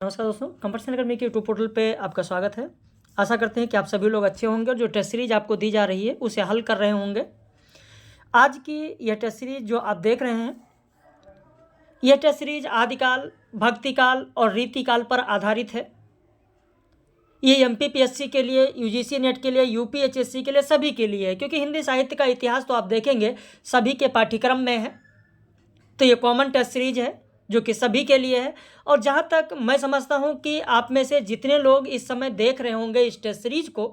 नमस्कार दोस्तों, computer science academy के यूट्यूब पोर्टल पे आपका स्वागत है। आशा करते हैं कि आप सभी लोग अच्छे होंगे और जो टेस्ट सीरीज आपको दी जा रही है उसे हल कर रहे होंगे। आज की यह टेस्ट सीरीज जो आप देख रहे हैं, यह टेस्ट सीरीज आदिकाल, भक्तिकाल और रीतिकाल पर आधारित है। ये एमपीपीएससी के लिए, यूजीसी नेट के लिए, यूपीएचएससी के लिए, सभी के लिए है, क्योंकि हिंदी साहित्य का इतिहास तो आप देखेंगे सभी के पाठ्यक्रम में है। तो ये कॉमन टेस्ट सीरीज है जो कि सभी के लिए है। और जहाँ तक मैं समझता हूँ कि आप में से जितने लोग इस समय देख रहे होंगे इस टेस्ट सीरीज को,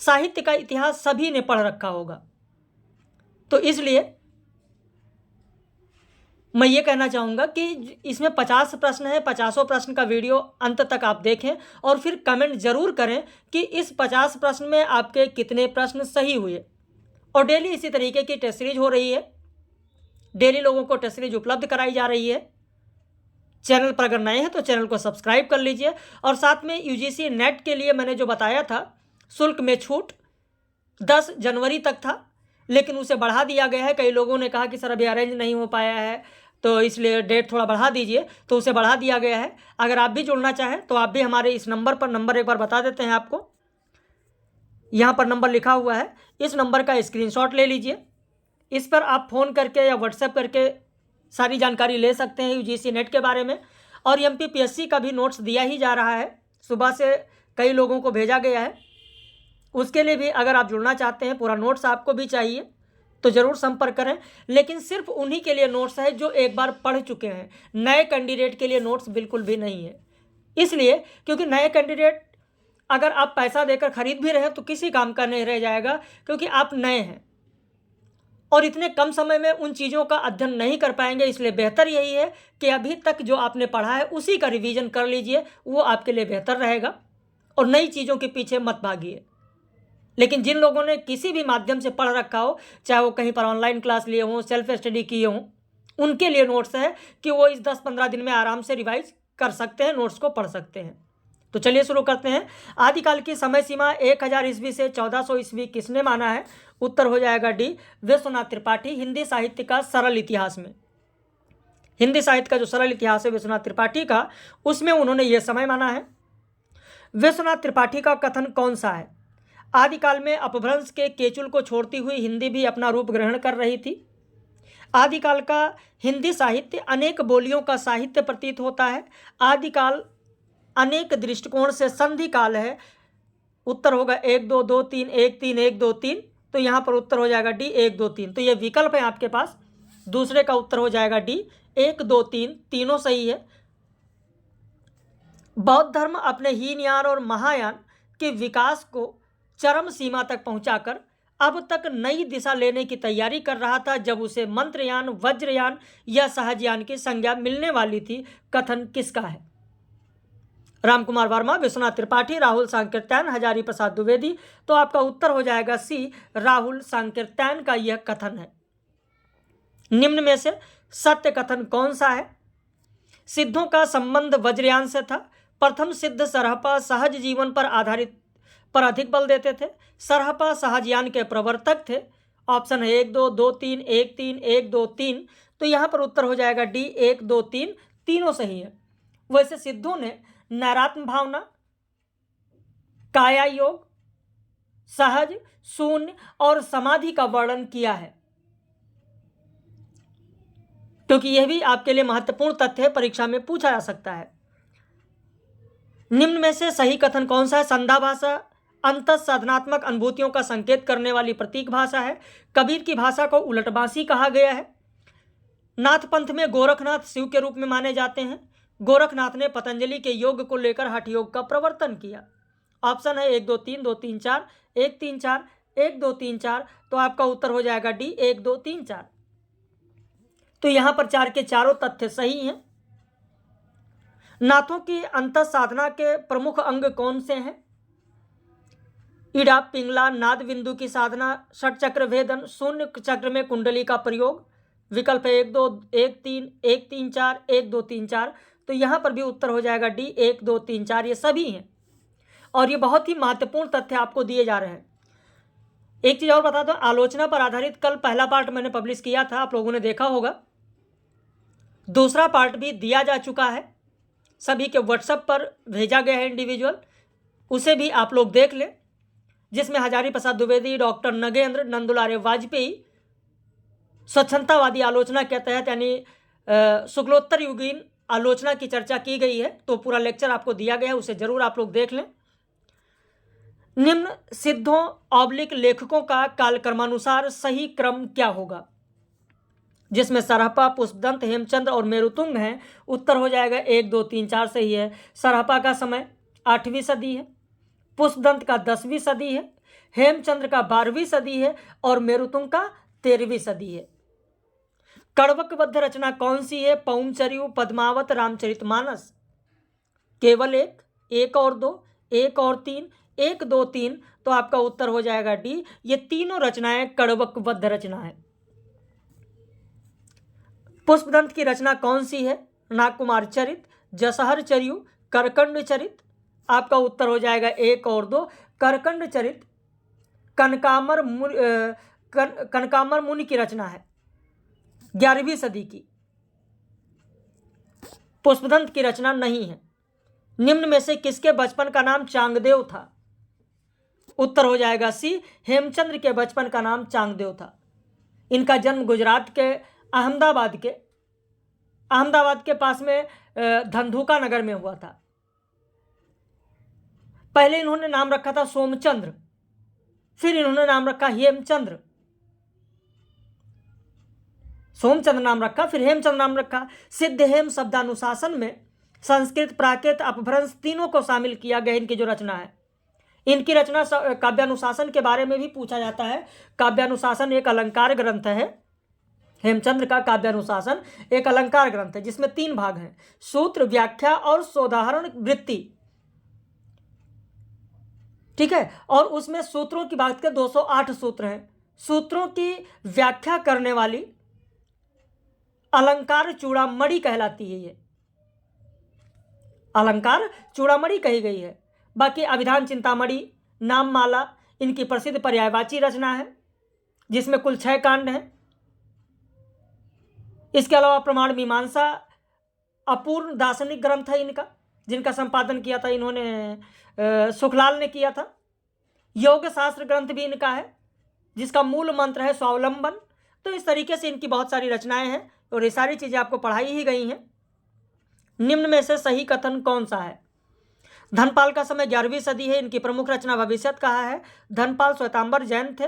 साहित्य का इतिहास सभी ने पढ़ रखा होगा। तो इसलिए मैं ये कहना चाहूँगा कि इसमें 50 प्रश्न है, 50 प्रश्न का वीडियो अंत तक आप देखें और फिर कमेंट ज़रूर करें कि इस 50 प्रश्न में आपके कितने प्रश्न सही हुए। और डेली इसी तरीके की टेस्ट सीरीज हो रही है, डेली लोगों को टेस्ट सीरीज उपलब्ध कराई जा रही है। चैनल पर अगर नए हैं तो चैनल को सब्सक्राइब कर लीजिए। और साथ में यूजीसी नेट के लिए मैंने जो बताया था, शुल्क में छूट 10 जनवरी तक था, लेकिन उसे बढ़ा दिया गया है। कई लोगों ने कहा कि सर अभी अरेंज नहीं हो पाया है, तो इसलिए डेट थोड़ा बढ़ा दीजिए, तो उसे बढ़ा दिया गया है। अगर आप भी जुड़ना चाहें तो आप भी हमारे इस नंबर पर, नंबर एक बार बता देते हैं आपको, यहाँ पर नंबर लिखा हुआ है, इस नंबर का स्क्रीनशॉट ले लीजिए। इस पर आप फ़ोन करके या व्हाट्सएप करके सारी जानकारी ले सकते हैं यूजीसी नेट के बारे में। और एमपीपीएससी का भी नोट्स दिया ही जा रहा है, सुबह से कई लोगों को भेजा गया है। उसके लिए भी अगर आप जुड़ना चाहते हैं, पूरा नोट्स आपको भी चाहिए तो ज़रूर संपर्क करें। लेकिन सिर्फ उन्हीं के लिए नोट्स है जो एक बार पढ़ चुके हैं। नए कैंडिडेट के लिए नोट्स बिल्कुल भी नहीं है। इसलिए क्योंकि नए कैंडिडेट अगर आप पैसा देकर खरीद भी रहे हैं तो किसी काम का नहीं रह जाएगा, क्योंकि आप नए हैं और इतने कम समय में उन चीज़ों का अध्ययन नहीं कर पाएंगे। इसलिए बेहतर यही है कि अभी तक जो आपने पढ़ा है उसी का रिवीजन कर लीजिए, वो आपके लिए बेहतर रहेगा। और नई चीज़ों के पीछे मत भागिए। लेकिन जिन लोगों ने किसी भी माध्यम से पढ़ रखा हो, चाहे वो कहीं पर ऑनलाइन क्लास लिए हों, सेल्फ स्टडी किए हों, उनके लिए नोट्स है कि वो इस 10-15 दिन में आराम से रिवाइज कर सकते हैं, नोट्स को पढ़ सकते हैं। तो चलिए शुरू करते हैं। आदिकाल की समय सीमा 1000 ईस्वी से 1400 ईस्वी किसने माना है? उत्तर हो जाएगा डी, विश्वनाथ त्रिपाठी। हिंदी साहित्य का सरल इतिहास में, हिंदी साहित्य का जो सरल इतिहास है विश्वनाथ त्रिपाठी का, उसमें उन्होंने ये समय माना है। विश्वनाथ त्रिपाठी का कथन कौन सा है? आदिकाल में अपभ्रंश के केचुल को छोड़ती हुई हिंदी भी अपना रूप ग्रहण कर रही थी। आदिकाल का हिंदी साहित्य अनेक बोलियों का साहित्य प्रतीत होता है। आदिकाल अनेक दृष्टिकोण से संधि काल है। उत्तर होगा 1 2 2 3 1 3 1 2 3। तो यहाँ पर उत्तर हो जाएगा डी 1 2 3। तो ये विकल्प है आपके पास, दूसरे का उत्तर हो जाएगा डी 1 2 3, तीनों सही है। बौद्ध धर्म अपने हीनयान और महायान के विकास को चरम सीमा तक पहुंचाकर अब तक नई दिशा लेने की तैयारी कर रहा था, जब उसे मंत्रयान, वज्रयान या सहजयान की संज्ञा मिलने वाली थी। कथन किसका है? रामकुमार वर्मा, विश्वनाथ त्रिपाठी, राहुल सांकृत्यायन, हजारी प्रसाद द्विवेदी। तो आपका उत्तर हो जाएगा सी, राहुल सांकृत्यायन का यह कथन है। निम्न में से सत्य कथन कौन सा है? सिद्धों का संबंध वज्रयान से था। प्रथम सिद्ध सरहपा सहज जीवन पर आधारित पर अधिक बल देते थे। सरहपा सहजयान के प्रवर्तक थे। ऑप्शन है 1 2 2 3 1 3 1 2 3। तो यहाँ पर उत्तर हो जाएगा डी 1 2 3, तीनों सही है। वैसे सिद्धों ने नैरात्म भावना, काया योग, सहज, शून्य और समाधि का वर्णन किया है, क्योंकि यह भी आपके लिए महत्वपूर्ण तथ्य है, परीक्षा में पूछा जा सकता है। निम्न में से सही कथन कौन सा है? संध्या भाषा अंतः साधनात्मक अनुभूतियों का संकेत करने वाली प्रतीक भाषा है। कबीर की भाषा को उलटबांसी कहा गया है। नाथ पंथ में गोरखनाथ शिव के रूप में माने जाते हैं। गोरखनाथ ने पतंजलि के योग को लेकर हठ योग का प्रवर्तन किया। ऑप्शन है 1 2 3 2 3 4 1 3 4 1 2 3 4। तो आपका उत्तर हो जाएगा डी 1 2 3 4। तो यहां पर 4 के चारों तथ्य सही हैं। नाथों की अंतः साधना के प्रमुख अंग कौन से हैं? इड़ा, पिंगला, नाद बिंदु की साधना, षट चक्र भेदन, शून्य चक्र में कुंडली का प्रयोग। विकल्प है 1 2 1 3 1 3 4 1 2 3 4। तो यहाँ पर भी उत्तर हो जाएगा डी 1 2 3 4। ये सभी हैं और ये बहुत ही महत्वपूर्ण तथ्य आपको दिए जा रहे हैं। एक चीज़ और बता दो, आलोचना पर आधारित कल पहला पार्ट मैंने पब्लिश किया था, आप लोगों ने देखा होगा। दूसरा पार्ट भी दिया जा चुका है। सभी के व्हाट्सएप पर भेजा गया है इंडिविजुअल, उसे भी आप लोग देख लें, जिसमें हजारी प्रसाद द्विवेदी, डॉक्टर नगेंद्र, नंदुलारे वाजपेयी स्वच्छंदतावादी आलोचना के तहत यानी शुक्लोत्तर युगीन आलोचना की चर्चा की गई है। तो पूरा लेक्चर आपको दिया गया है, उसे जरूर आप लोग देख लें। निम्न सिद्धों ऑब्लिक लेखकों का कालक्रमानुसार सही क्रम क्या होगा, जिसमें सरहपा, पुष्पदंत, हेमचंद्र और मेरुतुंग हैं। उत्तर हो जाएगा 1, 2, 3, 4 सही है। सरहपा का समय 8वीं सदी है, पुष्पदंत का 10वीं सदी है, हेमचंद्र का 12वीं सदी है और मेरुतुंग का 13वीं सदी है। कड़वकबद्ध रचना कौन सी है? पौंचर्यु, पद्मावत, रामचरितमानस। केवल एक, 1 और 2, 1 और 3, 1, 2, 3, तो आपका उत्तर हो जाएगा डी। ये तीनों रचनाएं कड़वकबद्ध रचना है। पुष्पदंत की रचना कौन सी है? नागकुमार चरित, जसहर चर्यु, करकंड चरित। आपका उत्तर हो जाएगा 1 और 2। करकंड चरित कनकामर मुनि की रचना है, 11वीं सदी की। पुष्पदंत की रचना नहीं है। निम्न में से किसके बचपन का नाम चांगदेव था? उत्तर हो जाएगा सी, हेमचंद्र के बचपन का नाम चांगदेव था। इनका जन्म गुजरात के अहमदाबाद के पास में धंधुका नगर में हुआ था। पहले इन्होंने नाम रखा था सोमचंद्र, फिर इन्होंने नाम रखा हेमचंद्र। सोमचंद्र नाम रखा, फिर हेमचंद्र नाम रखा। सिद्ध हेम शब्दानुशासन में संस्कृत, प्राकृत, अपभ्रंश तीनों को शामिल किया गया। इनकी जो रचना है, इनकी रचना काव्यानुशासन के बारे में भी पूछा जाता है। काव्यानुशासन एक अलंकार ग्रंथ है। हेमचंद्र का काव्यानुशासन एक अलंकार ग्रंथ है जिसमें 3 भाग हैं, सूत्र, व्याख्या और सोदाहरण वृत्ति। ठीक है, और उसमें सूत्रों की बात करें 208 सूत्र हैं। सूत्रों की व्याख्या करने वाली अलंकार चूड़ामणि कहलाती है। ये अलंकार चूड़ामणि कही गई है। बाकी अभिधान चिंतामणि, नाममाला इनकी प्रसिद्ध पर्यायवाची रचना है, जिसमें कुल 6 कांड हैं। इसके अलावा प्रमाण मीमांसा अपूर्ण दार्शनिक ग्रंथ है इनका, जिनका संपादन किया था इन्होंने सुखलाल ने किया था। योग शास्त्र ग्रंथ भी इनका है, जिसका मूल मंत्र है स्वावलंबन। तो इस तरीके से इनकी बहुत सारी रचनाएं हैं और ये सारी चीज़ें आपको पढ़ाई ही गई हैं। निम्न में से सही कथन कौन सा है? धनपाल का समय 11वीं सदी है। इनकी प्रमुख रचना भविष्यत कहा है। धनपाल श्वेतांबर जैन थे।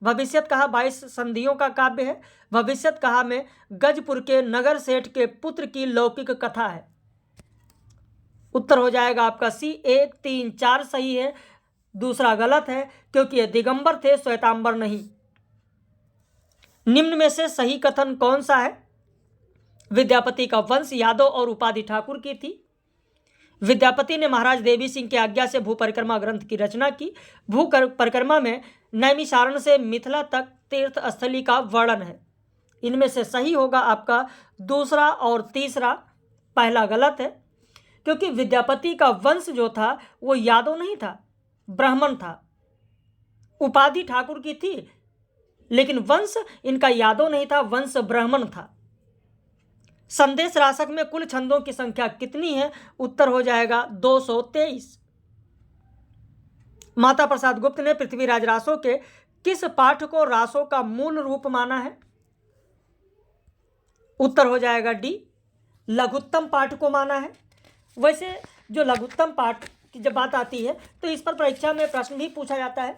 भविष्यत कहा 22 संधियों का काव्य है। भविष्यत कहा में गजपुर के नगर सेठ के पुत्र की लौकिक कथा है। उत्तर हो जाएगा आपका सी, 1, 3, 4 सही है। दूसरा गलत है, क्योंकि ये दिगंबर थे, श्वेतांबर नहीं। निम्न में से सही कथन कौन सा है? विद्यापति का वंश यादव और उपाधि ठाकुर की थी। विद्यापति ने महाराज देवी सिंह की आज्ञा से भू परिक्रमा ग्रंथ की रचना की। भू परिक्रमा में नैमिषारण से मिथिला तक तीर्थ स्थली का वर्णन है। इनमें से सही होगा आपका दूसरा और तीसरा। पहला गलत है, क्योंकि विद्यापति का वंश जो था वो यादव नहीं था, ब्राह्मण था। उपाधि ठाकुर की थी, लेकिन वंश इनका यादव नहीं था, वंश ब्राह्मण था। संदेश राशक में कुल छंदों की संख्या कितनी है? उत्तर हो जाएगा 223। माता प्रसाद गुप्त ने पृथ्वीराज रासो के किस पाठ को रासो का मूल रूप माना है? उत्तर हो जाएगा डी, लघुत्तम पाठ को माना है। वैसे जो लघुत्तम पाठ की जब बात आती है तो इस पर परीक्षा में प्रश्न भी पूछा जाता है।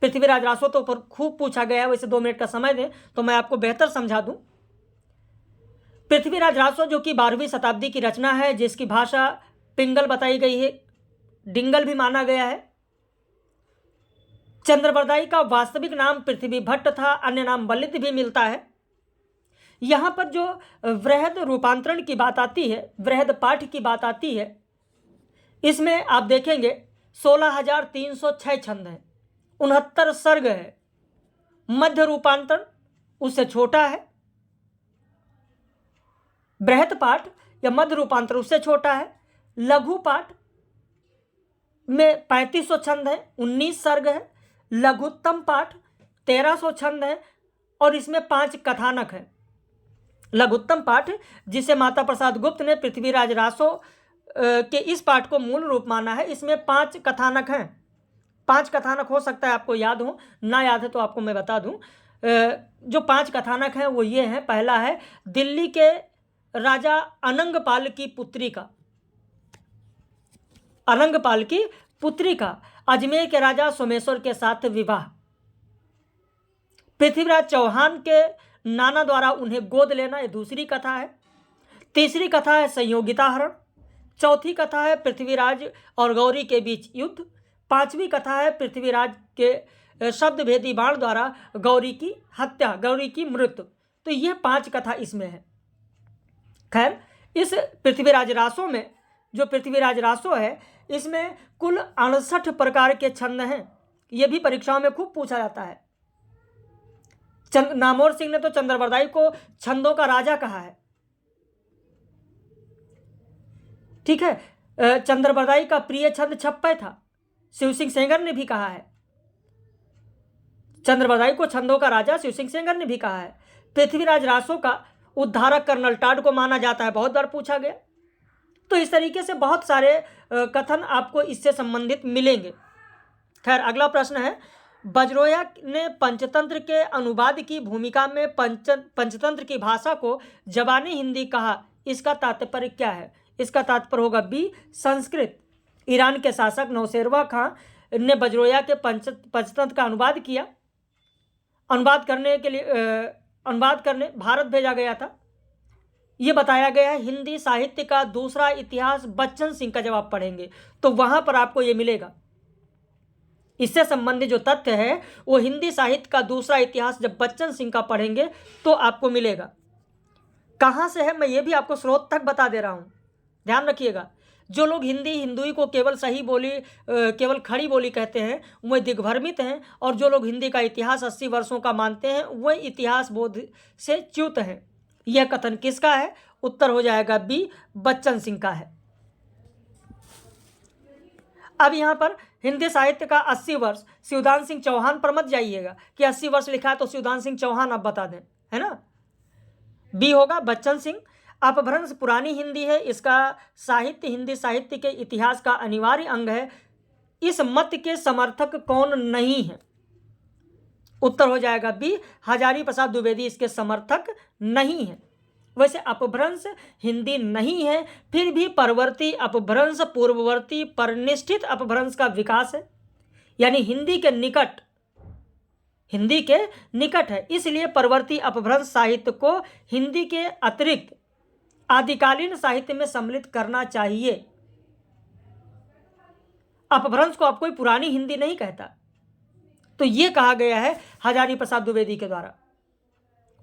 पृथ्वीराज रासो तो पर खूब पूछा गया है। वैसे 2 मिनट का समय दें तो मैं आपको बेहतर समझा दूं। पृथ्वीराज रासो जो कि 12वीं शताब्दी की रचना है, जिसकी भाषा पिंगल बताई गई है, डिंगल भी माना गया है। चंद्रबरदाई का वास्तविक नाम पृथ्वी भट्ट था, अन्य नाम बलिद भी मिलता है। यहाँ पर जो वृहद रूपांतरण की बात आती है, वृहद पाठ की बात आती है, इसमें आप देखेंगे 16,306 छंद हैं, 69 सर्ग है। मध्य रूपांतरण उससे छोटा है, बृहद पाठ या मध्य रूपांतर उससे छोटा है। लघु पाठ में 3500 छंद है, 19 सर्ग है। लघुत्तम पाठ 1300 छंद है और इसमें 5 कथानक है। लघुत्तम पाठ जिसे माता प्रसाद गुप्त ने पृथ्वीराज रासो के इस पाठ को मूल रूप माना है। इसमें 5 कथानक हैं। 5 कथानक हो सकता है आपको याद हो, ना याद है तो आपको मैं बता दूं। जो 5 कथानक हैं वो ये हैं। पहला है दिल्ली के राजा अनंगपाल की पुत्री का, अनंगपाल की पुत्री का अजमेर के राजा सोमेश्वर के साथ विवाह। पृथ्वीराज चौहान के नाना द्वारा उन्हें गोद लेना, ये दूसरी कथा है। तीसरी कथा है संयोगिता हरण। चौथी कथा है पृथ्वीराज और गौरी के बीच युद्ध। पांचवी कथा है पृथ्वीराज के शब्द भेदी बाण द्वारा गौरी की हत्या, गौरी की मृत्यु। तो ये 5 कथा इसमें है। खैर, इस पृथ्वीराज रासो में, जो पृथ्वीराज रासो है, इसमें कुल 68 प्रकार के छंद हैं। ये भी परीक्षाओं में खूब पूछा जाता है। नामोर सिंह ने तो चंद्रबरदाई को छंदों का राजा कहा है। ठीक है, चंद्रबरदाई का प्रिय छंद छप्पय था, शिव सिंह सेंगर ने भी कहा है। चंद्रबरदाई को छंदों का राजा शिव सिंह सेंगर ने भी कहा है। पृथ्वीराज रासो का उद्धारक कर्नल टाड को माना जाता है, बहुत बार पूछा गया। तो इस तरीके से बहुत सारे कथन आपको इससे संबंधित मिलेंगे। खैर, अगला प्रश्न है, बजरोया ने पंचतंत्र के अनुवाद की भूमिका में पंचतंत्र की भाषा को जबानी हिंदी कहा, इसका तात्पर्य क्या है? इसका तात्पर्य होगा बी, संस्कृत। ईरान के शासक नौशेरवा खां ने बजरोया के पंचतंत्र का अनुवाद किया। अनुवाद करने भारत भेजा गया था। ये बताया गया है। हिंदी साहित्य का दूसरा इतिहास बच्चन सिंह का, जब आप पढ़ेंगे तो वहां पर आपको ये मिलेगा। इससे संबंधित जो तथ्य है वो हिंदी साहित्य का दूसरा इतिहास जब बच्चन सिंह का पढ़ेंगे तो आपको मिलेगा। कहाँ से है मैं ये भी आपको स्रोत तक बता दे रहा हूँ, ध्यान रखिएगा। जो लोग हिंदुई को केवल सही बोली, केवल खड़ी बोली कहते हैं, वह दिग्भ्रमित हैं। और जो लोग हिंदी का इतिहास 80 वर्षों का मानते हैं, वह इतिहास बोध से च्युत हैं। यह कथन किसका है? उत्तर हो जाएगा बी, बच्चन सिंह का है। अब यहाँ पर हिंदी साहित्य का 80 वर्ष शिवदान सिंह चौहान पर मत जाइएगा कि 80 वर्ष लिखा है तो शिवदान सिंह चौहान आप बता दें, है ना। बी होगा बच्चन सिंह। अपभ्रंश पुरानी हिंदी है, इसका साहित्य हिंदी साहित्य के इतिहास का अनिवार्य अंग है। इस मत के समर्थक कौन नहीं है? उत्तर हो जाएगा बी, हजारी प्रसाद द्विवेदी इसके समर्थक नहीं है। वैसे अपभ्रंश हिंदी नहीं है, फिर भी परवर्ती अपभ्रंश पूर्ववर्ती परिनिष्ठित अपभ्रंश का विकास है, यानी हिंदी के निकट है। इसलिए परवर्ती अपभ्रंश साहित्य को हिंदी के अतिरिक्त आदिकालीन साहित्य में सम्मिलित करना चाहिए। अपभ्रंश को अब कोई पुरानी हिंदी नहीं कहता, तो यह कहा गया है हजारी प्रसाद द्विवेदी के द्वारा।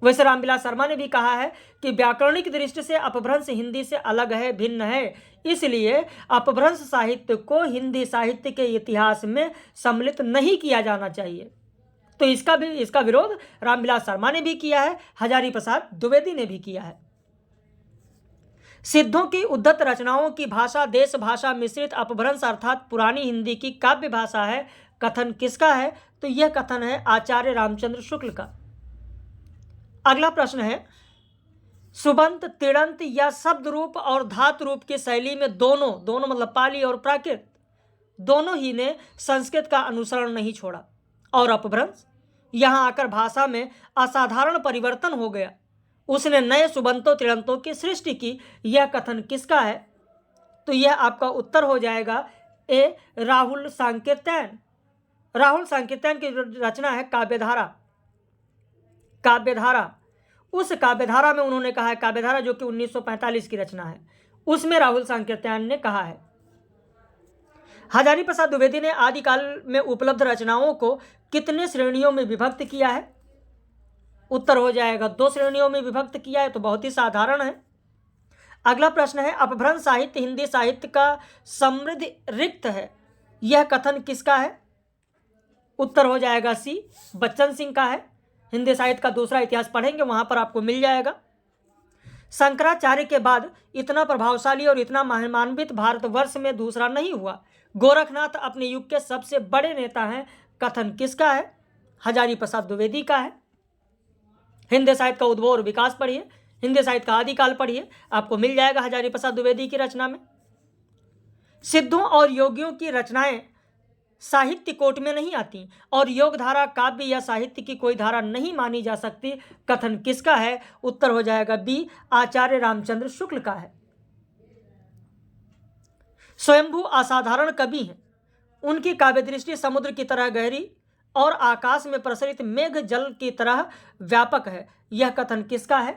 वैसे रामविलास शर्मा ने भी कहा है कि व्याकरणिक दृष्टि से अपभ्रंश हिंदी से अलग है, भिन्न है, इसलिए अपभ्रंश साहित्य को हिंदी साहित्य के इतिहास में सम्मिलित नहीं किया जाना चाहिए। तो इसका विरोध रामविलास शर्मा ने भी किया है, हजारी प्रसाद द्विवेदी ने भी किया है। सिद्धों की उद्धत रचनाओं की भाषा देश भाषा मिश्रित अपभ्रंश अर्थात पुरानी हिंदी की काव्य भाषा है, कथन किसका है? तो यह कथन है आचार्य रामचंद्र शुक्ल का। अगला प्रश्न है, सुबंत तिड़ंत या शब्द रूप और धातु रूप की शैली में दोनों मतलब पाली और प्राकृत दोनों ही ने संस्कृत का अनुसरण नहीं छोड़ा और अपभ्रंश यहां आकर भाषा में असाधारण परिवर्तन हो गया। उसने नए सुबंतों तिड़ंतों की सृष्टि की। यह कथन किसका है? तो यह आपका उत्तर हो जाएगा ए, राहुल सांकीर्तन। राहुल सांकीर्तन की रचना है काव्यधारा। उस काव्यधारा में उन्होंने कहा है, काव्यधारा जो कि 1945 की रचना है, उसमें राहुल सांकीर्तन ने कहा है। हजारी प्रसाद द्विवेदी ने आदिकाल में उपलब्ध रचनाओं को कितने श्रेणियों में विभक्त किया है? उत्तर हो जाएगा 2 श्रेणियों में विभक्त किया है, तो बहुत ही साधारण है। अगला प्रश्न है, अपभ्रंश साहित्य हिंदी साहित्य का समृद्ध रिक्त है, यह कथन किसका है? उत्तर हो जाएगा सी, बच्चन सिंह का है। हिंदी साहित्य का दूसरा इतिहास पढ़ेंगे वहां पर आपको मिल जाएगा। शंकराचार्य के बाद इतना प्रभावशाली और इतना महिमान्वित भारतवर्ष में दूसरा नहीं हुआ। गोरखनाथ अपने युग के सबसे बड़े नेता हैं, कथन किसका है? हजारी प्रसाद द्विवेदी का है। हिंदी साहित्य का उद्भव और विकास पढ़िए, हिंदी साहित्य का आदिकाल पढ़िए, आपको मिल जाएगा हजारी प्रसाद द्विवेदी की रचना में। सिद्धों और योगियों की रचनाएं साहित्य कोट में नहीं आती और योग धारा काव्य या साहित्य की कोई धारा नहीं मानी जा सकती। कथन किसका है? उत्तर हो जाएगा बी, आचार्य रामचंद्र शुक्ल का है। स्वयंभू असाधारण कवि हैं। उनकी काव्य दृष्टि समुद्र की तरह गहरी और आकाश में प्रसरित मेघ जल की तरह व्यापक है। यह कथन किसका है?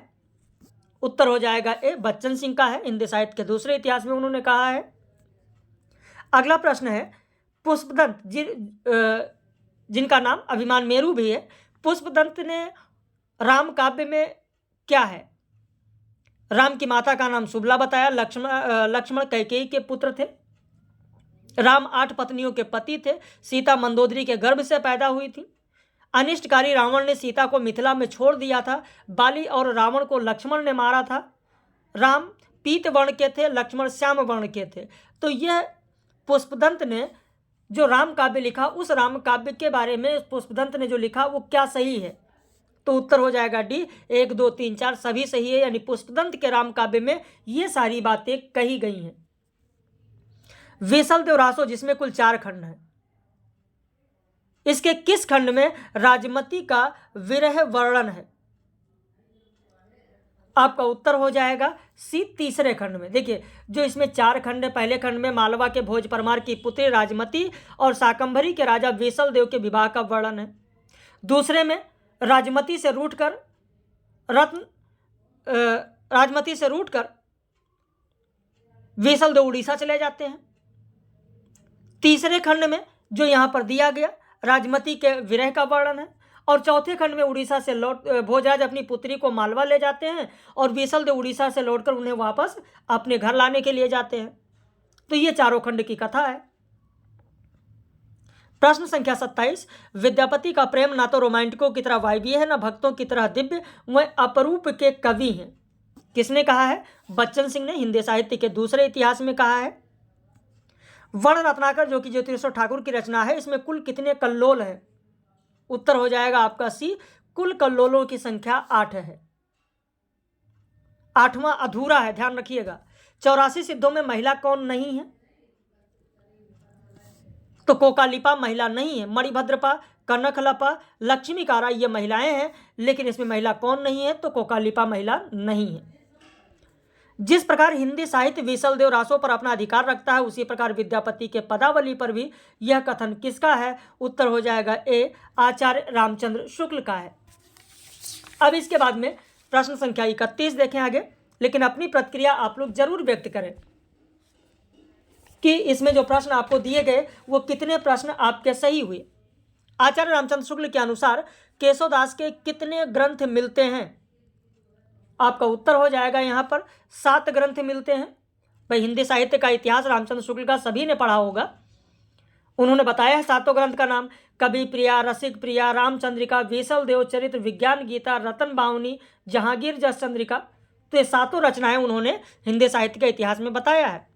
उत्तर हो जाएगा ए, बच्चन सिंह का है। हिंदी साहित्य के दूसरे इतिहास में उन्होंने कहा है। अगला प्रश्न है, पुष्पदंत जिनका नाम अभिमान मेरू भी है, पुष्पदंत ने राम काव्य में क्या है? राम की माता का नाम सुबला बताया। लक्ष्मण कैकेयी के पुत्र थे। राम 8 पत्नियों के पति थे। सीता मंदोदरी के गर्भ से पैदा हुई थी। अनिष्टकारी रावण ने सीता को मिथिला में छोड़ दिया था। बाली और रावण को लक्ष्मण ने मारा था। राम पीत वर्ण के थे, लक्ष्मण श्याम वर्ण के थे। तो यह पुष्पदंत ने जो राम काव्य लिखा, उस राम काव्य के बारे में पुष्पदंत ने जो लिखा वो क्या सही है? तो उत्तर हो जाएगा डी, 1, 2, 3, 4 सभी सही है। यानी पुष्पदंत के राम काव्य में ये सारी बातें कही गई हैं। वेसल देवरासो जिसमें कुल 4 खंड हैं, इसके किस खंड में राजमती का विरह वर्णन है? आपका उत्तर हो जाएगा सी, तीसरे खंड में। देखिए, जो इसमें 4 खंड है, पहले खंड में मालवा के भोज परमार की पुत्री राजमती और शाकंभरी के राजा वेसल देव के विवाह का वर्णन है। दूसरे में राजमती से रूठकर वेसल देव उड़ीसा चले जाते हैं। तीसरे खंड में जो यहां पर दिया गया राजमती के विरह का वर्णन है। और चौथे खंड में उड़ीसा से भोजराज अपनी पुत्री को मालवा ले जाते हैं और वेसल देव उड़ीसा से लौटकर उन्हें वापस अपने घर लाने के लिए जाते हैं। तो ये चारों खंड की कथा है। प्रश्न संख्या 27, विद्यापति का प्रेम ना तो रोमांटिकों की तरह वायवीय है, ना भक्तों की तरह दिव्य, वह अपरूप के कवि हैं। किसने कहा है? बच्चन सिंह ने हिंदी साहित्य के दूसरे इतिहास में कहा है। वर्ण रत्नाकर जो कि ज्योतिरेश्वर ठाकुर की रचना है, इसमें कुल कितने कल्लोल है? उत्तर हो जाएगा आपका सी, कुल कल्लोलों की संख्या 8 है। 8वां अधूरा है, ध्यान रखिएगा। 84 सिद्धों में महिला कौन नहीं है? तो कोकालिपा महिला नहीं है। मणिभद्रपा, कनकलपा, लक्ष्मीकारा ये महिलाएं हैं, लेकिन इसमें महिला कौन नहीं है? तो कोकालिपा महिला नहीं है। जिस प्रकार हिंदी साहित्य वेसल देव रासों पर अपना अधिकार रखता है, उसी प्रकार विद्यापति के पदावली पर भी यह कथन किसका है? उत्तर हो जाएगा ए, आचार्य रामचंद्र शुक्ल का है। अब इसके बाद में प्रश्न संख्या 31 देखें आगे, लेकिन अपनी प्रतिक्रिया आप लोग जरूर व्यक्त करें कि इसमें जो प्रश्न आपको दिए गए वो कितने प्रश्न आपके सही हुए। आचार्य रामचंद्र शुक्ल के अनुसार केशवदास के कितने ग्रंथ मिलते हैं? आपका उत्तर हो जाएगा यहाँ पर 7 ग्रंथ मिलते हैं। भाई, हिंदी साहित्य का इतिहास रामचंद्र शुक्ल का सभी ने पढ़ा होगा। उन्होंने बताया है 7 ग्रंथ का नाम, कवि प्रिया, रसिक प्रिया, रामचंद्रिका, वेसल देव चरित्र, विज्ञान गीता, रतन बावनी, जहांगीर जस चंद्रिका। तो ये 7 रचनाएं उन्होंने हिंदी साहित्य के इतिहास में बताया है।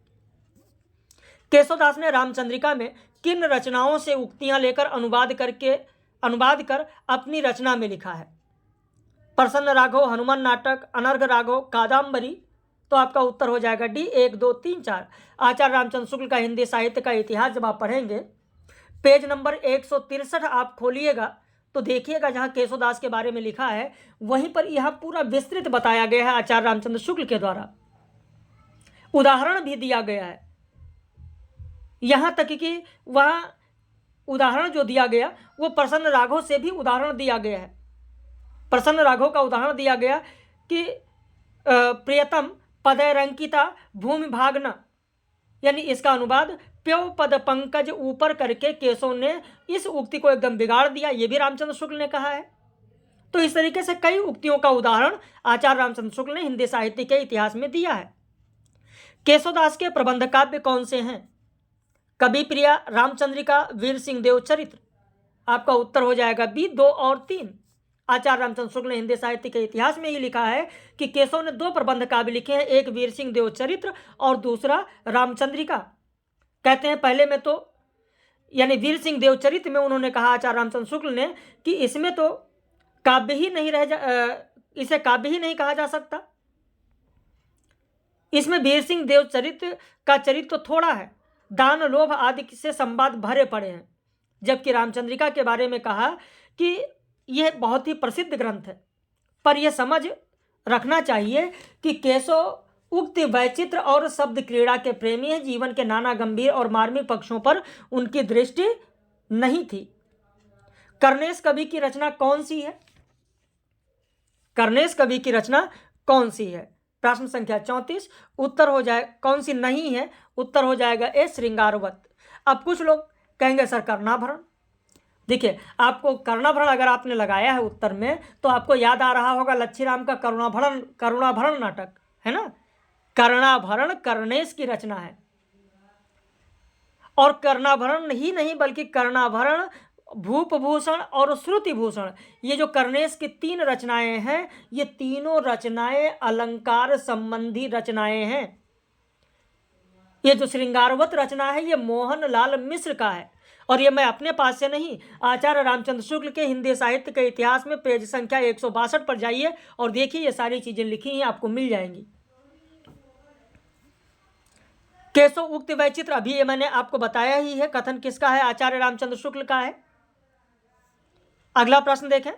केशवदास ने रामचंद्रिका में किन रचनाओं से उक्तियां लेकर अनुवाद कर अपनी रचना में लिखा है? प्रसन्न राघव, हनुमान नाटक, अनर्घ राघव, कादम्बरी। तो आपका उत्तर हो जाएगा डी, 1, 2, 3, 4। आचार्य रामचंद्र शुक्ल का हिंदी साहित्य का इतिहास जब आप पढ़ेंगे, पेज नंबर 163 आप खोलिएगा तो देखिएगा जहां केशवदास के बारे में लिखा है, वहीं पर यह पूरा विस्तृत बताया गया है आचार्य रामचंद्र शुक्ल के द्वारा। उदाहरण भी दिया गया है, यहां तक कि वह उदाहरण जो दिया गया वो प्रसन्न राघव से भी उदाहरण दिया गया है। प्रसन्न राघव का उदाहरण दिया गया कि प्रियतम पदैरंकिता भूमि भागना, यानी इसका अनुवाद प्यो पद पंकज ऊपर करके केशव ने इस उक्ति को एकदम बिगाड़ दिया, ये भी रामचंद्र शुक्ल ने कहा है। तो इस तरीके से कई उक्तियों का उदाहरण आचार्य रामचंद्र शुक्ल ने हिंदी साहित्य के इतिहास में दिया है। केशवदास के प्रबंध काव्य कौन से हैं? कवि प्रिया, रामचंद्रिका, वीर सिंह देव चरित्र। आपका उत्तर हो जाएगा बी, 2 और 3। आचार्य रामचंद्र शुक्ल ने हिंदी साहित्य के इतिहास में ही लिखा है कि केशव ने 2 प्रबंध काव्य लिखे हैं, एक वीर सिंह देव चरित्र और दूसरा रामचंद्रिका। कहते हैं पहले में तो यानी वीर सिंह देव चरित्र में उन्होंने कहा आचार्य रामचंद्र शुक्ल ने कि इसमें तो काव्य ही नहीं इसे काव्य ही नहीं कहा जा सकता, इसमें वीर सिंह देव चरित्र का चरित्र तो थोड़ा है, दान, लोभ आदि से संवाद भरे पड़े हैं। जबकि रामचंद्रिका के बारे में कहा कि यह बहुत ही प्रसिद्ध ग्रंथ है, पर यह समझ रखना चाहिए कि केशव उक्त वैचित्र और शब्द क्रीड़ा के प्रेमी हैं। जीवन के नाना गंभीर और मार्मिक पक्षों पर उनकी दृष्टि नहीं थी। कर्नेश कवि की रचना कौन सी है? कर्नेश कवि की रचना कौन सी है? प्रश्न संख्या 34। उत्तर हो जाए, कौन सी नहीं है? उत्तर हो जाएगा ए श्रृंगारवत। अब कुछ लोग कहेंगे सर कर्णाभरण। देखिए, आपको कर्णाभरण अगर आपने लगाया है उत्तर में तो आपको याद आ रहा होगा लच्छीराम का करुणाभरण नाटक, है ना। कर्णाभरण कर्नेश की रचना है, और कर्णाभरण ही नहीं बल्कि कर्णाभरण, भूपभूषण और श्रुतिभूषण, ये जो कर्नेश की 3 रचनाएं हैं, ये तीनों रचनाएं अलंकार संबंधी रचनाएं हैं। ये जो श्रृंगारवत रचना है ये मोहनलाल मिश्र का है, और ये मैं अपने पास से नहीं, आचार्य रामचंद्र शुक्ल के हिंदी साहित्य के इतिहास में पेज संख्या 162 पर जाइए और देखिए, ये सारी चीजें लिखी हैं, आपको मिल जाएंगी। केशव उक्त वैचित्र, अभी ये मैंने आपको बताया ही है, कथन किसका है? आचार्य रामचंद्र शुक्ल का है। अगला प्रश्न देखें,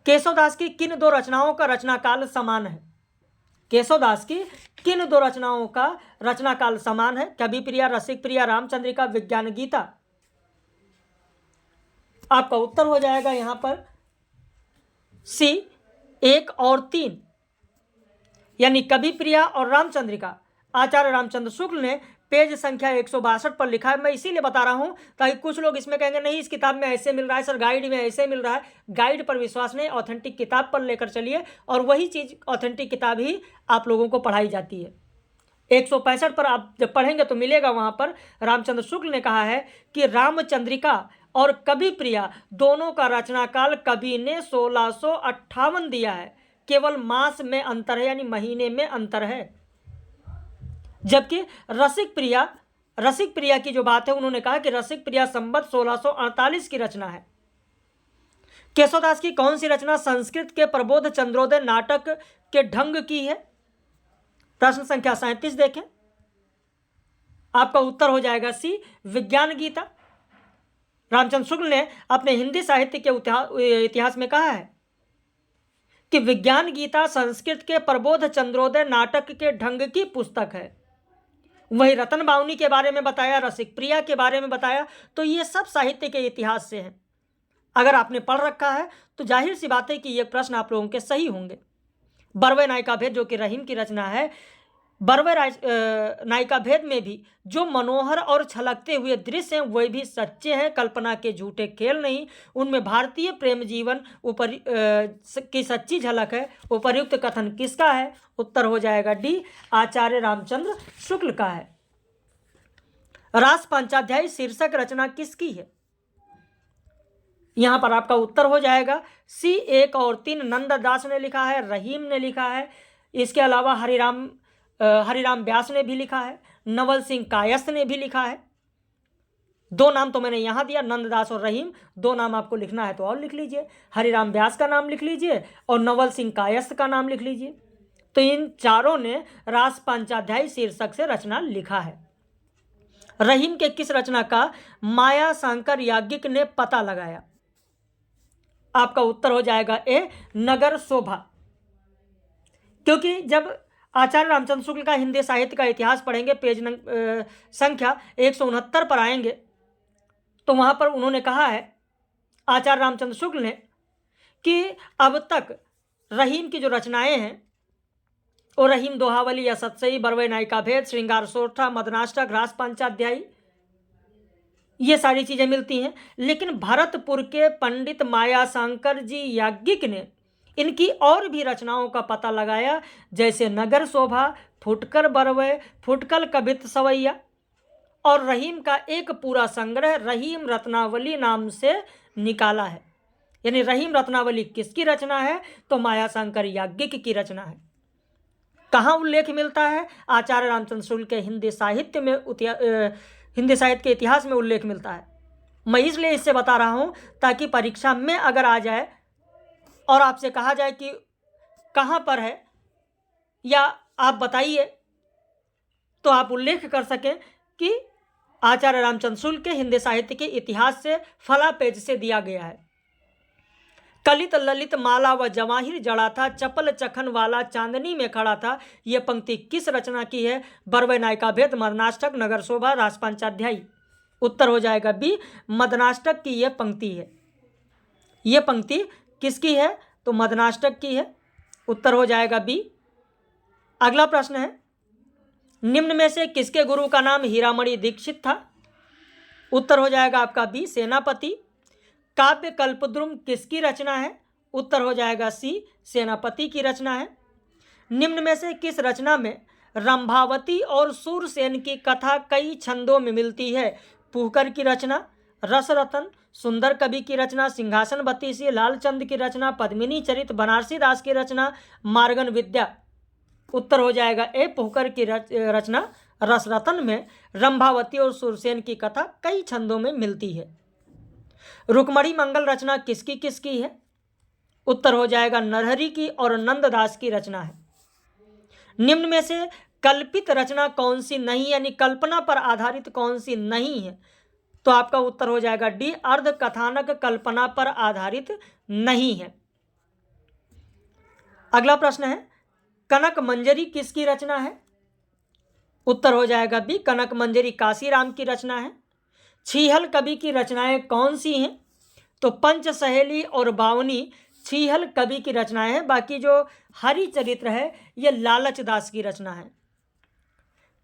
केशवदास की किन 2 रचनाओं का रचनाकाल समान है? केशवदास की किन 2 रचनाओं का रचनाकाल समान है? कवि प्रिया, रसिक प्रिया, रामचंद्रिका, विज्ञान गीता। आपका उत्तर हो जाएगा यहां पर सी 1 और 3, यानी कवि प्रिया और रामचंद्रिका। आचार्य रामचंद्र शुक्ल ने पेज संख्या 162 पर लिखा है। मैं इसीलिए बता रहा हूं ताकि कुछ लोग इसमें कहेंगे नहीं इस किताब में ऐसे मिल रहा है सर, गाइड में ऐसे मिल रहा है। गाइड पर विश्वास नहीं, ऑथेंटिक किताब पर लेकर चलिए, और वही चीज ऑथेंटिक किताब ही आप लोगों को पढ़ाई जाती है। 165 पर आप जब पढ़ेंगे तो मिलेगा, वहां पर रामचंद्र शुक्ल ने कहा है कि रामचंद्रिका और कवि प्रिया दोनों का रचनाकाल कवि ने 1658 दिया है, केवल मास में अंतर है, यानी महीने में अंतर है। जबकि रसिक प्रिया की जो बात है, उन्होंने कहा कि रसिक प्रिया संवत 1648 की रचना है। केशवदास की कौन सी रचना संस्कृत के प्रबोध चंद्रोदय नाटक के ढंग की है? प्रश्न संख्या 37 देखें, आपका उत्तर हो जाएगा सी विज्ञान गीता। रामचंद्र शुक्ल ने अपने हिंदी साहित्य के इतिहास में कहा है कि विज्ञान गीता संस्कृत के प्रबोध चंद्रोदय नाटक के ढंग की पुस्तक है। वही रतन बावनी के बारे में बताया, रसिक प्रिया के बारे में बताया, तो ये सब साहित्य के इतिहास से हैं। अगर आपने पढ़ रखा है तो जाहिर सी बात है कि ये प्रश्न आप लोगों के सही होंगे। बरवे नायिका भेद जो कि रहीम की रचना है, बरवे नायिका भेद में भी जो मनोहर और छलकते हुए दृश्य हैं वह भी सच्चे हैं, कल्पना के झूठे खेल नहीं। उनमें भारतीय प्रेम जीवन की सच्ची झलक है। उपर्युक्त कथन किसका है? उत्तर हो जाएगा डी आचार्य रामचंद्र शुक्ल का है। रास पंचाध्यायी शीर्षक रचना किसकी है? यहां पर आपका उत्तर हो जाएगा सी 1 और 3 नंददास ने लिखा है, रहीम ने लिखा है। इसके अलावा हरिराम व्यास ने भी लिखा है, नवल सिंह कायस्थ ने भी लिखा है। 2 नाम तो मैंने यहां दिया, नंददास और रहीम। 2 नाम आपको लिखना है तो और लिख लीजिए, हरिराम व्यास का नाम लिख लीजिए और नवल सिंह कायस्थ का नाम लिख लीजिए। तो इन चारों ने रास पंचाध्यायी शीर्षक से रचना लिखा है। रहीम के किस रचना का माया शंकर याज्ञिक ने पता लगाया? आपका उत्तर हो जाएगा ए नगर शोभा। क्योंकि जब आचार्य रामचंद्र शुक्ल का हिंदी साहित्य का इतिहास पढ़ेंगे, पेज संख्या 169 पर आएंगे, तो वहां पर उन्होंने कहा है आचार्य रामचंद्र शुक्ल ने कि अब तक रहीम की जो रचनाएं हैं वो रहीम दोहावली या सतसई, बरवे नायिका भेद, श्रृंगार सोठा, मदनाष्टक, रास पंचाध्यायी, ये सारी चीजें मिलती हैं। लेकिन भरतपुर के पंडित मायाशंकर जी याज्ञिक ने इनकी और भी रचनाओं का पता लगाया, जैसे नगर शोभा, फुटकर बरवे, फुटकल कवित सवैया, और रहीम का एक पूरा संग्रह रहीम रत्नावली नाम से निकाला है। यानी रहीम रत्नावली किसकी रचना है? तो मायाशंकर याज्ञिक की रचना है। कहाँ उल्लेख मिलता है? आचार्य रामचंद्र शुक्ल के हिंदी साहित्य के इतिहास में उल्लेख मिलता है। मैं इसलिए इससे बता रहा हूं ताकि परीक्षा में अगर आ जाए और आपसे कहा जाए कि कहाँ पर है या आप बताइए, तो आप उल्लेख कर सकें कि आचार्य रामचंद्र शुक्ल के हिंदी साहित्य के इतिहास से फला पेज से दिया गया है। कलित ललित माला व जवाहिर जड़ा था, चपल चखन वाला चांदनी में खड़ा था। यह पंक्ति किस रचना की है? बरवे नायिका भेद, मदनाष्टक, नगर शोभा, रास पंचाध्यायी। उत्तर हो जाएगा बी, मदनाष्टक की यह पंक्ति है। यह पंक्ति किसकी है? तो मदनाष्टक की है। उत्तर हो जाएगा बी। अगला प्रश्न है, निम्न में से किसके गुरु का नाम हीरामणि दीक्षित था? उत्तर हो जाएगा आपका बी, सेनापति। काव्य कल्पद्रुम किसकी रचना है? उत्तर हो जाएगा सी, सेनापति की रचना है। निम्न में से किस रचना में रंभावती और सूरसेन की कथा कई छंदों में मिलती है? पुहकर की रचना, रसरतन, सुंदर कवि की रचना, सिंहासन बत्तीसी, लालचंद की रचना, पद्मिनी चरित, बनारसी दास की रचना, मार्गन विद्या। उत्तर हो जाएगा ए, पुहकर की रचना रसरतन में रंभावती और सूरसेन की कथा कई छंदों में मिलती है। रुक्मणी मंगल रचना किसकी किसकी है? उत्तर हो जाएगा नरहरि की और नंददास की रचना है। निम्न में से कल्पित रचना कौन सी नहीं, यानी कल्पना पर आधारित कौन सी नहीं है? तो आपका उत्तर हो जाएगा डी, अर्ध कथानक कल्पना पर आधारित नहीं है। अगला प्रश्न है, कनक मंजरी किसकी रचना है? उत्तर हो जाएगा बी, कनक मंजरी काशीराम की रचना है। छीहल कवि की रचनाएं कौन सी हैं? तो पंच सहेली और बावनी छीहल कवि की रचनाएं हैं। बाकी जो हरि चरित्र है यह लालच दास की रचना है।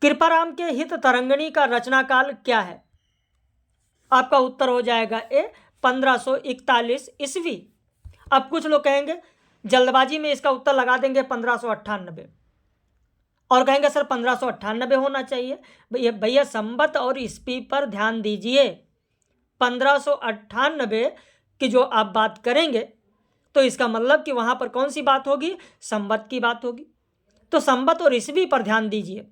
कृपाराम के हित तरंगिणी का रचना काल क्या है? आपका उत्तर हो जाएगा ए, 1541 ईस्वी। अब कुछ लोग कहेंगे जल्दबाजी में इसका उत्तर लगा देंगे 1598 और कहेंगे सर 1598 होना चाहिए। भैया संवत और ईस्वी पर ध्यान दीजिए। 1598 की जो आप बात करेंगे तो इसका मतलब कि वहाँ पर कौन सी बात होगी? संवत की बात होगी। तो संवत और ईस्वी पर ध्यान दीजिए।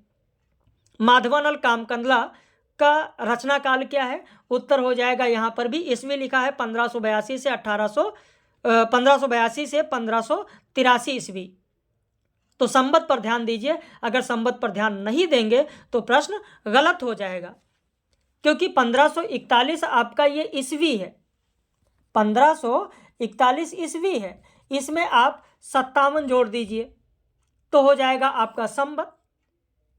माधवानल कामकंदला का रचना काल क्या है? उत्तर हो जाएगा यहाँ पर भी ईस्वी लिखा है 1582 से 1583 ईस्वी। तो संवत पर ध्यान दीजिए। अगर संवत पर ध्यान नहीं देंगे तो प्रश्न गलत हो जाएगा, क्योंकि 1541 आपका ये ईस्वी है, 1541 ईस्वी है। इसमें आप 57 जोड़ दीजिए तो हो जाएगा आपका संवत,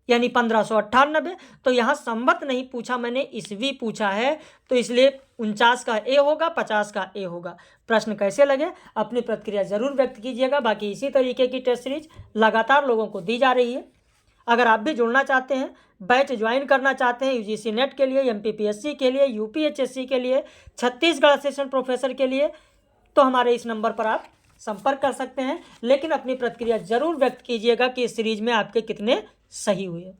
यानी 1598। तो यहाँ संवत नहीं पूछा मैंने, ईस्वी पूछा है, तो इसलिए 49 का ए होगा, 50 का ए होगा। प्रश्न कैसे लगे अपनी प्रतिक्रिया जरूर व्यक्त कीजिएगा। बाकी इसी तरीके की टेस्ट सीरीज लगातार लोगों को दी जा रही है। अगर आप भी जुड़ना चाहते हैं, बैच ज्वाइन करना चाहते हैं यूजीसी नेट के लिए, एमपीपीएससी के लिए, यूपीएचएससी के लिए, छत्तीसगढ़ असिस्टेंट प्रोफेसर के लिए, तो हमारे इस नंबर पर आप संपर्क कर सकते हैं। लेकिन अपनी प्रतिक्रिया जरूर व्यक्त कीजिएगा कि इस सीरीज में आपके कितने सही हुए।